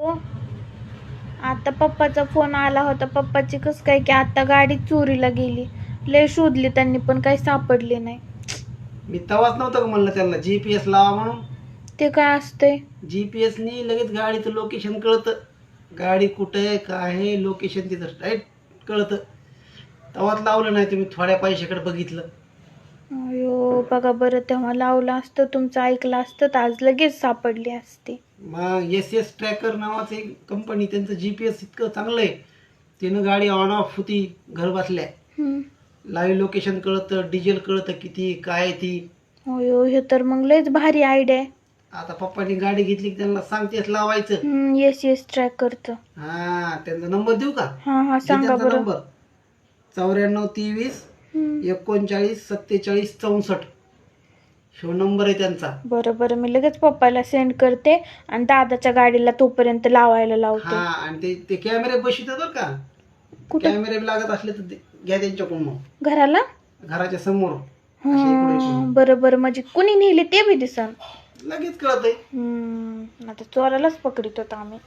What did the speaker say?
हो, आता पप्पाचा फोन आला होता. पप्पाची कस काय की आता गाडी चोरीला गेली. लय शोधली त्यांनी पण काही सापडले नाही. मी तवाच नव्हतं का म्हणलं त्यांना GPS लावा म्हणून. ते काय असतंय? GPS नी लगेच गाडीचं लोकेशन कळतं. गाडी कुठे आहे काय आहे लोकेशन तिथं राईट कळतं. तवाच लावलं नाही तुम्ही थोड्या पैशाकडे बघितलं. अयो बघा बरं, तेव्हा लावलं असतं, तुमचं ऐकलं असतं तर आज लगेच सापडली असते. मग SS ट्रॅकर नावाचं एक कंपनी, त्यांचं GPS इतकं चांगलं आहे. तिनं गाडी ऑन ऑफ होती घर बसल्या. हम्म. लाईव्ह लोकेशन कळतं, डिझेल कळतं किती काय ती. अयो हे तर मग लयच भारी आयडिया आहे. आता पप्पानी गाडी घेतली की त्यांना सांगतेच लावायचं. येस ट्रॅक करतं. हा त्यांचा नंबर देऊ का? हा घे सांगा त्यांचा बरं. नंबर 9423 39 47 64. शो नंबर आहे त्यांचा. बरं मी लगेच पप्पाला सेंड करते आणि दादाच्या गाडीला तोपर्यंत लावायला लावते. हा आणि ते कॅमेरे बसवतात बरं का. कुठं? कॅमेरे लागत असले तर घ्या त्यांच्याकडून मग. घराला? घराच्या समोर अशा इकडे इकडे. बरं म्हणजे कुणी नेली ते बी दिसन. लगेच कळतंय. आता चोरालाच पकडीत होता आम्ही.